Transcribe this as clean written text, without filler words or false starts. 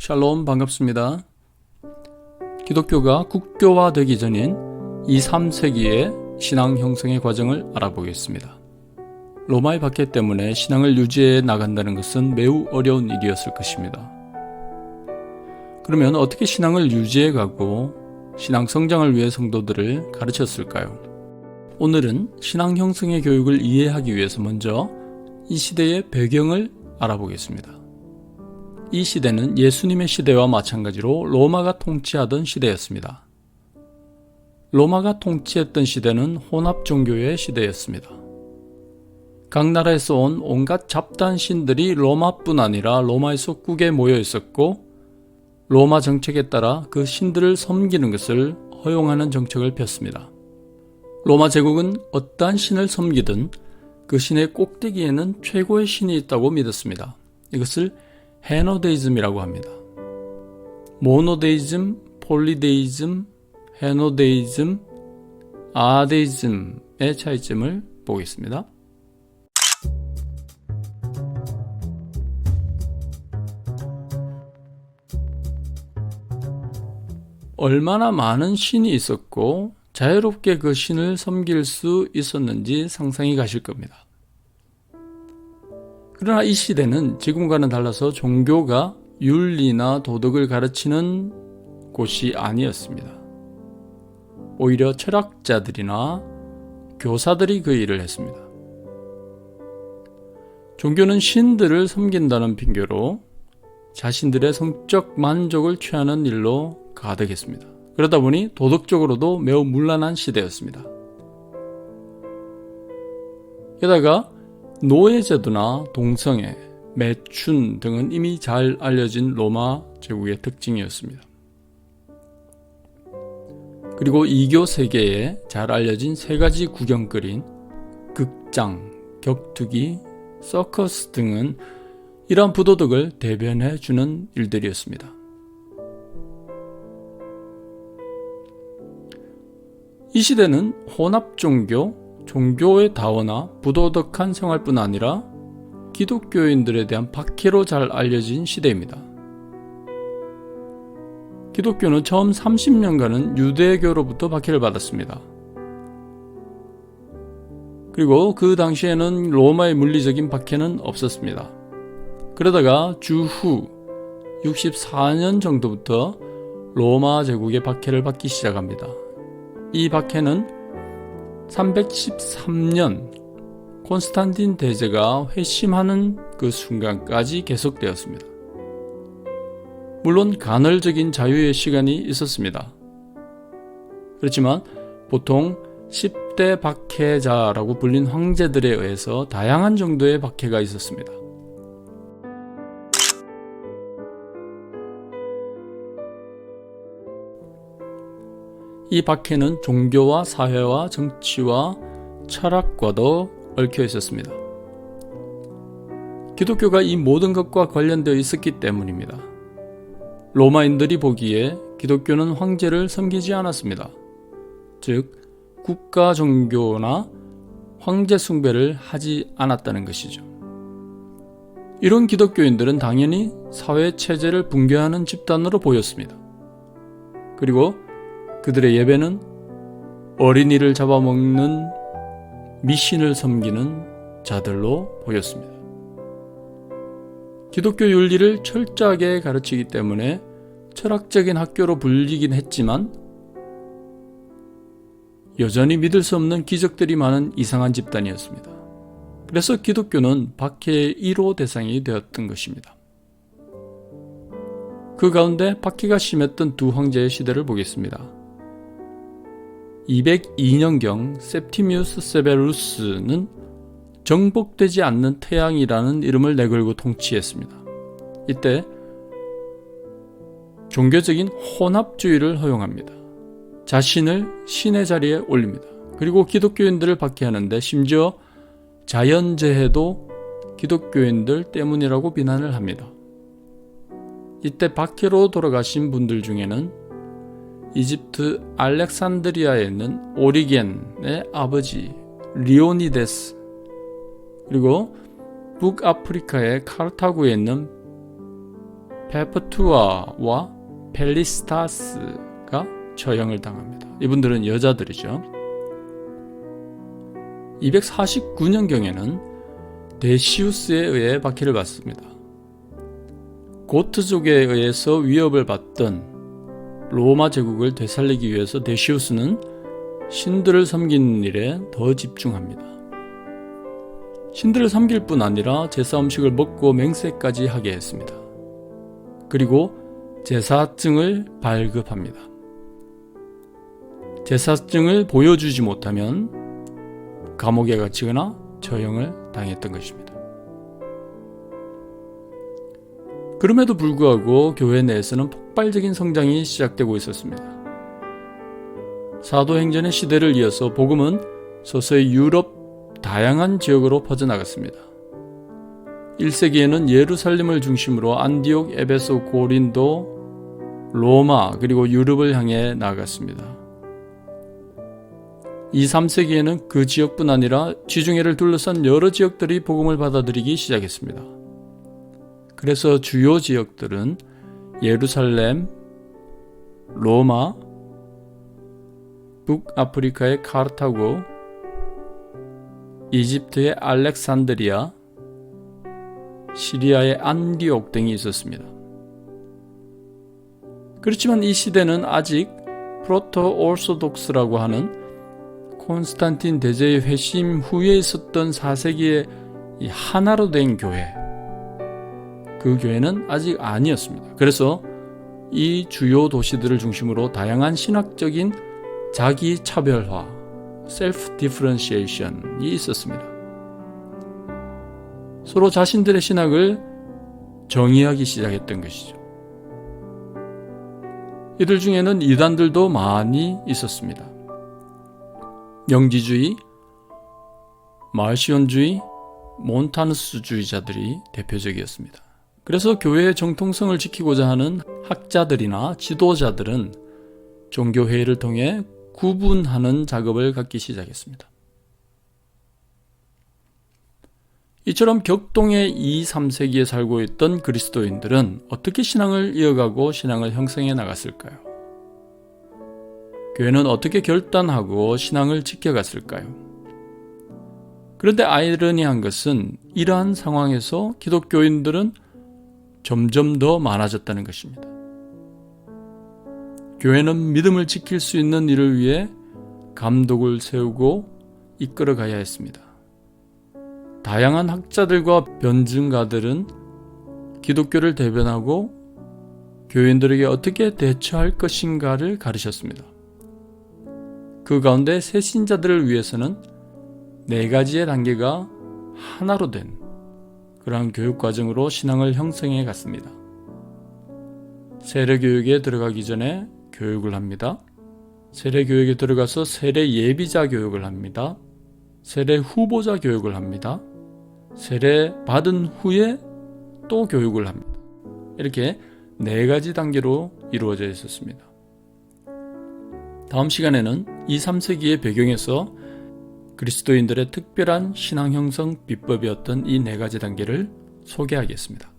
샬롬 반갑습니다. 기독교가 국교화되기 전인 2, 3세기의 신앙 형성의 과정을 알아보겠습니다. 로마의 박해 때문에 신앙을 유지해 나간다는 것은 매우 어려운 일이었을 것입니다. 그러면 어떻게 신앙을 유지해 가고 신앙 성장을 위해 성도들을 가르쳤을까요? 오늘은 신앙 형성의 교육을 이해하기 위해서 먼저 이 시대의 배경을 알아보겠습니다. 이 시대는 예수님의 시대와 마찬가지로 로마가 통치하던 시대였습니다. 로마가 통치했던 시대는 혼합 종교의 시대였습니다. 각 나라에서 온 온갖 잡다한 신들이 로마뿐 아니라 로마의 속국에 모여 있었고, 로마 정책에 따라 그 신들을 섬기는 것을 허용하는 정책을 폈습니다. 로마 제국은 어떠한 신을 섬기든 그 신의 꼭대기에는 최고의 신이 있다고 믿었습니다. 이것을 헤노데이즘이라고 합니다. 모노데이즘, 폴리데이즘, 헤노데이즘, 아데이즘의 차이점을 보겠습니다. 얼마나 많은 신이 있었고 자유롭게 그 신을 섬길 수 있었는지 상상이 가실 겁니다. 그러나 이 시대는 지금과는 달라서 종교가 윤리나 도덕을 가르치는 곳이 아니었습니다. 오히려 철학자들이나 교사들이 그 일을 했습니다. 종교는 신들을 섬긴다는 핑계로 자신들의 성적 만족을 취하는 일로 가득했습니다. 그러다 보니 도덕적으로도 매우 문란한 시대였습니다. 게다가 노예제도나 동성애, 매춘 등은 이미 잘 알려진 로마 제국의 특징이었습니다. 그리고 이교 세계에 잘 알려진 세 가지 구경거리인 극장, 격투기, 서커스 등은 이러한 부도덕을 대변해 주는 일들이었습니다. 이 시대는 혼합 종교의 다원화, 부도덕한 생활뿐 아니라 기독교인들에 대한 박해로 잘 알려진 시대입니다. 기독교는 처음 30년간은 유대교로부터 박해를 받았습니다. 그리고 그 당시에는 로마의 물리적인 박해는 없었습니다. 그러다가 주후 64년 정도부터 로마 제국의 박해를 받기 시작합니다. 이 박해는 313년 콘스탄틴 대제가 회심하는 그 순간까지 계속되었습니다. 물론 간헐적인 자유의 시간이 있었습니다. 그렇지만 보통 10대 박해자라고 불린 황제들에 의해서 다양한 정도의 박해가 있었습니다. 이 박해는 종교와 사회와 정치와 철학과도 얽혀 있었습니다. 기독교가 이 모든 것과 관련되어 있었기 때문입니다. 로마인들이 보기에 기독교는 황제를 섬기지 않았습니다. 즉, 국가 종교나 황제 숭배를 하지 않았다는 것이죠. 이런 기독교인들은 당연히 사회 체제를 붕괴하는 집단으로 보였습니다. 그리고 그들의 예배는 어린이를 잡아먹는 미신을 섬기는 자들로 보였습니다. 기독교 윤리를 철저하게 가르치기 때문에 철학적인 학교로 불리긴 했지만 여전히 믿을 수 없는 기적들이 많은 이상한 집단이었습니다. 그래서 기독교는 박해의 1호 대상이 되었던 것입니다. 그 가운데 박해가 심했던 두 황제의 시대를 보겠습니다. 202년경 septimius severus는 정복되지 않는 태양이라는 이름을 내걸고 통치했습니다. 이때 종교적인 혼합주의를 허용합니다. 자신을 신의 자리에 올립니다. 그리고 기독교인들을 박해하는데 심지어 자연재해도 기독교인들 때문이라고 비난을 합니다. 이때 박해로 돌아가신 분들 중에는 이집트 알렉산드리아에 있는 오리겐의 아버지 리오니데스, 그리고 북아프리카의 카르타고에 있는 페퍼투아와 펠리스타스가 처형을 당합니다. 이분들은 여자들이죠. 249년경에는 데시우스에 의해 박해를 받습니다. 고트족에 의해서 위협을 받던 로마 제국을 되살리기 위해서 데시우스는 신들을 섬기는 일에 더 집중합니다. 신들을 섬길 뿐 아니라 제사 음식을 먹고 맹세까지 하게 했습니다. 그리고 제사증을 발급합니다. 제사증을 보여주지 못하면 감옥에 갇히거나 처형을 당했던 것입니다. 그럼에도 불구하고 교회 내에서는 폭발적인 성장이 시작되고 있었습니다. 사도행전의 시대를 이어서 복음은 서서히 유럽 다양한 지역으로 퍼져나갔습니다. 1세기에는 예루살렘을 중심으로 안디옥, 에베소, 고린도, 로마 그리고 유럽을 향해 나아갔습니다. 2, 3세기에는 그 지역뿐 아니라 지중해를 둘러싼 여러 지역들이 복음을 받아들이기 시작했습니다. 그래서 주요 지역들은 예루살렘, 로마, 북아프리카의 카르타고, 이집트의 알렉산드리아, 시리아의 안디옥 등이 있었습니다. 그렇지만 이 시대는 아직 프로토 오르소독스라고 하는 콘스탄틴 대제의 회심 후에 있었던 4세기의 이 하나로 된 교회, 그 교회는 아직 아니었습니다. 그래서 이 주요 도시들을 중심으로 다양한 신학적인 자기 차별화, 셀프 디퍼런시에이션이 있었습니다. 서로 자신들의 신학을 정의하기 시작했던 것이죠. 이들 중에는 이단들도 많이 있었습니다. 영지주의, 마르시온주의, 몬타누스주의자들이 대표적이었습니다. 그래서 교회의 정통성을 지키고자 하는 학자들이나 지도자들은 종교회의를 통해 구분하는 작업을 갖기 시작했습니다. 이처럼 격동의 2, 3세기에 살고 있던 그리스도인들은 어떻게 신앙을 이어가고 신앙을 형성해 나갔을까요? 교회는 어떻게 결단하고 신앙을 지켜갔을까요? 그런데 아이러니한 것은 이러한 상황에서 기독교인들은 점점 더 많아졌다는 것입니다. 교회는 믿음을 지킬 수 있는 일을 위해 감독을 세우고 이끌어가야 했습니다. 다양한 학자들과 변증가들은 기독교를 대변하고 교인들에게 어떻게 대처할 것인가를 가르쳤습니다. 그 가운데 새신자들을 위해서는 4가지의 단계가 하나로 된 그러한 교육과정으로 신앙을 형성해 갔습니다. 세례교육에 들어가기 전에 교육을 합니다. 세례교육에 들어가서 세례 예비자 교육을 합니다. 세례 후보자 교육을 합니다. 세례 받은 후에 또 교육을 합니다. 이렇게 4가지 단계로 이루어져 있었습니다. 다음 시간에는 2, 3세기의 배경에서 그리스도인들의 특별한 신앙 형성 비법이었던 이 4가지 단계를 소개하겠습니다.